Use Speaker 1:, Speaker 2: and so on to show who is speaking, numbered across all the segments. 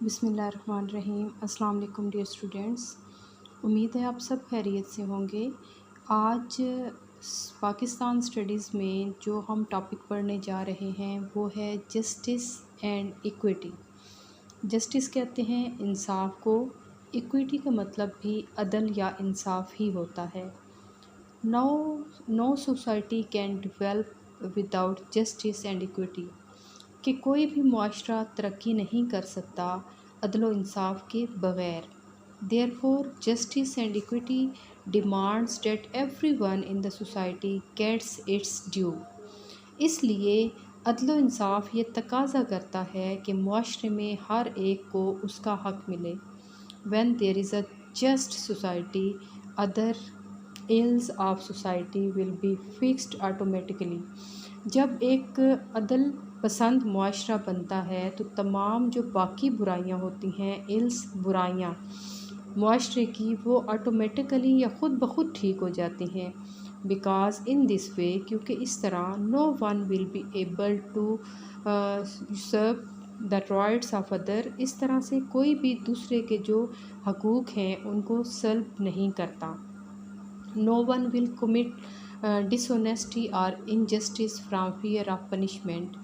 Speaker 1: بسم اللہ الرحمن الرحیم۔ السلام علیکم ڈیئر اسٹوڈینٹس، امید ہے آپ سب خیریت سے ہوں گے۔ آج پاکستان اسٹڈیز میں جو ہم ٹاپک پڑھنے جا رہے ہیں وہ ہے جسٹس اینڈ ایکویٹی۔ جسٹس کہتے ہیں انصاف کو، ایکویٹی کا مطلب بھی عدل یا انصاف ہی ہوتا ہے۔ No society can develop without justice and equity, کہ کوئی بھی معاشرہ ترقی نہیں کر سکتا عدل و انصاف کے بغیر۔ Therefore, justice and equity demands that everyone in the society gets its due۔ اس لیے عدل و انصاف یہ تقاضا کرتا ہے کہ معاشرے میں ہر ایک کو اس کا حق ملے۔ When there is a just society, other ills of society will be fixed automatically۔ جب ایک عدل پسند معاشرہ بنتا ہے تو تمام جو باقی برائیاں ہوتی ہیں، الس برائیاں معاشرے کی، وہ آٹومیٹیکلی یا خود بخود ٹھیک ہو جاتی ہیں۔ بیکاز ان دس وے، کیونکہ اس طرح no one will be able to usurp the rights of other، اس طرح سے کوئی بھی دوسرے کے جو حقوق ہیں ان کو سلب نہیں کرتا۔ No one will commit dishonesty or injustice from fear of punishment،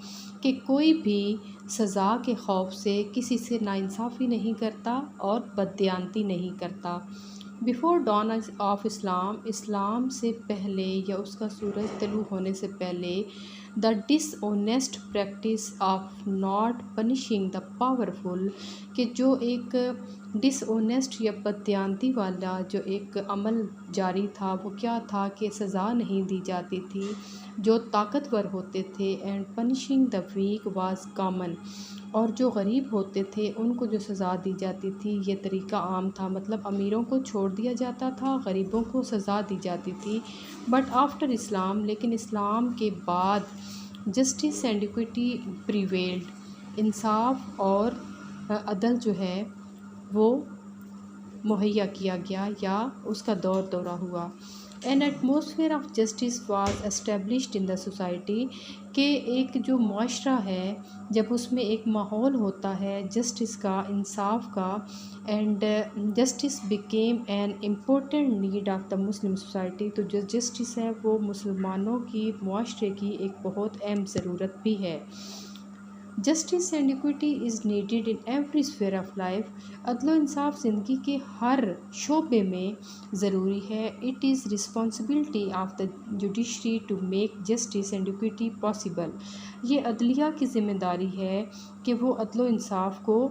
Speaker 1: کہ کوئی بھی سزا کے خوف سے کسی سے ناانصافی نہیں کرتا اور بددیانتی نہیں کرتا۔ بیفور ڈان آف اسلام، اسلام سے پہلے یا اس کا سورج طلوع ہونے سے پہلے، the dishonest practice of not punishing the powerful, کہ جو ایک ڈس اونیسٹ یا بددیانتی والا جو ایک عمل جاری تھا وہ کیا تھا کہ سزا نہیں دی جاتی تھی جو طاقتور ہوتے تھے، and punishing the weak was common, اور جو غریب ہوتے تھے ان کو جو سزا دی جاتی تھی یہ طریقہ عام تھا، مطلب امیروں کو چھوڑ دیا جاتا تھا، غریبوں کو سزا دی جاتی تھی۔ بٹ آفٹر اسلام، لیکن اسلام کے بعد جسٹس اینڈ ایکویٹی پریویلڈ، انصاف اور عدل جو ہے وہ مہیا کیا گیا یا اس کا دورہ ہوا۔ An atmosphere of justice was established in the society، کہ ایک جو معاشرہ ہے جب اس میں ایک ماحول ہوتا ہے جسٹس کا، انصاف کا، and justice became an important need of the Muslim society، تو جو جسٹس ہے وہ مسلمانوں کی معاشرے کی ایک بہت اہم ضرورت بھی ہے۔ Justice and equity is needed in every sphere of life, عدل و انصاف زندگی کے ہر شعبے میں ضروری ہے۔ It is responsibility of the judiciary to make justice and equity possible, یہ عدلیہ کی ذمہ داری ہے کہ وہ عدل و انصاف کو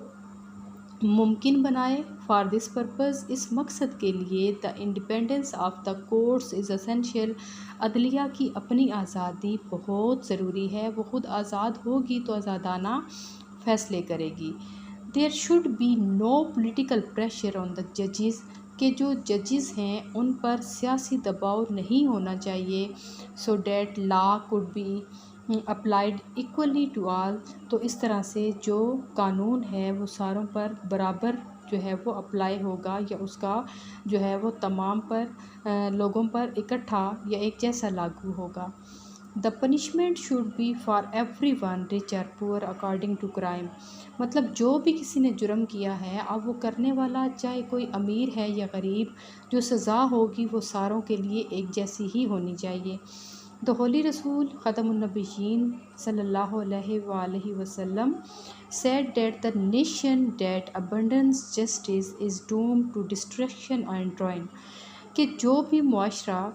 Speaker 1: ممکن بنائے۔ فار دس پرپز، اس مقصد کے لیے، the independence of the courts is essential, عدلیہ کی اپنی آزادی بہت ضروری ہے، وہ خود آزاد ہوگی تو آزادانہ فیصلے کرے گی۔ There should be no political pressure on the ججز، کہ جو ججز ہیں ان پر سیاسی دباؤ نہیں ہونا چاہیے، so that law could be applied equally to all, تو اس طرح سے جو قانون ہے وہ ساروں پر برابر جو ہے وہ اپلائی ہوگا، یا اس کا جو ہے وہ تمام پر لوگوں پر اکٹھا یا ایک جیسا لاگو ہوگا۔ The punishment should be for every one rich اور پور اکارڈنگ ٹو کرائم، مطلب جو بھی کسی نے جرم کیا ہے، اب وہ کرنے والا چاہے کوئی امیر ہے یا غریب، جو سزا ہوگی وہ ساروں کے لیے ایک جیسی ہی ہونی چاہیے۔ The Holy Rasul ختم النبیین صلی اللہ علیہ وآلہ وسلم said that the nation that abandons justice is doomed to destruction and ruin، کہ جو بھی معاشرہ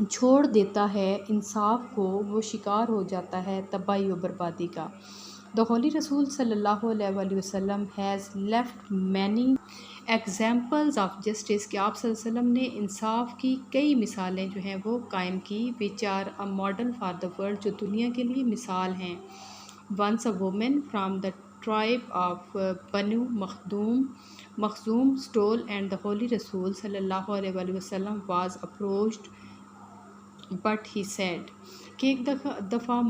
Speaker 1: چھوڑ دیتا ہے انصاف کو وہ شکار ہو جاتا ہے تباہی و بربادی کا۔ The Holy Rasul صلی اللہ علیہ وآلہ وسلم has left many examples of justice، کہ آپ صلی اللہ علیہ وسلم نے انصاف کی کئی مثالیں جو ہیں وہ قائم کی، which are a model for the world، جو دنیا کے لیے مثال ہیں۔ Once a woman from the tribe of Banu Makhzum stole، and the Holy Rasul صلی اللہ علیہ وآلہ وسلم was approached but he said، کہ ایک دفعہ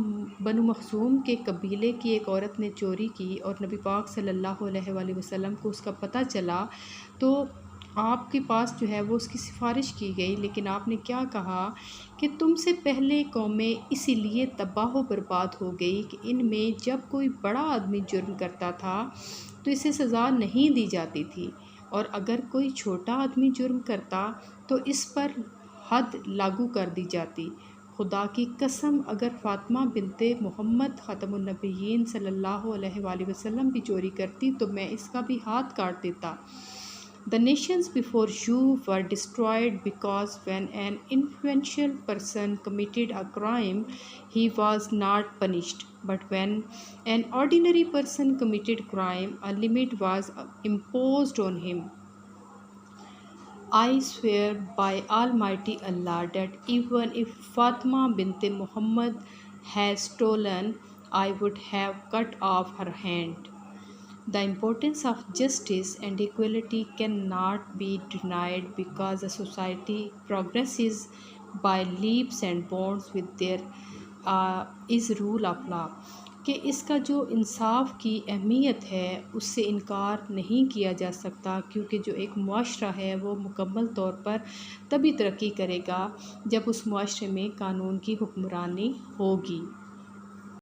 Speaker 1: بنو مخزوم کے قبیلے کی ایک عورت نے چوری کی اور نبی پاک صلی اللہ علیہ وآلہ وسلم کو اس کا پتہ چلا، تو آپ کے پاس جو ہے وہ اس کی سفارش کی گئی، لیکن آپ نے کیا کہا کہ تم سے پہلے قومیں اسی لیے تباہ و برباد ہو گئی کہ ان میں جب کوئی بڑا آدمی جرم کرتا تھا تو اسے سزا نہیں دی جاتی تھی، اور اگر کوئی چھوٹا آدمی جرم کرتا تو اس پر حد لاگو کر دی جاتی۔ خدا کی قسم، اگر فاطمہ بنت محمد خاتم النبیین صلی اللہ علیہ وآلہ وسلم بھی چوری کرتی تو میں اس کا بھی ہاتھ کاٹ دیتا۔ The nations before you were destroyed because when an influential person committed a crime, he was not punished. But when an ordinary person committed crime, a limit was imposed on him. I swear by Almighty Allah that even if Fatima bint Muhammad has stolen, I would have cut off her hand. The importance of justice and equality cannot be denied because a society progresses by leaps and bounds with there is rule of law. کہ اس کا جو انصاف کی اہمیت ہے اس سے انکار نہیں کیا جا سکتا، کیونکہ جو ایک معاشرہ ہے وہ مکمل طور پر تبھی ترقی کرے گا جب اس معاشرے میں قانون کی حکمرانی ہوگی۔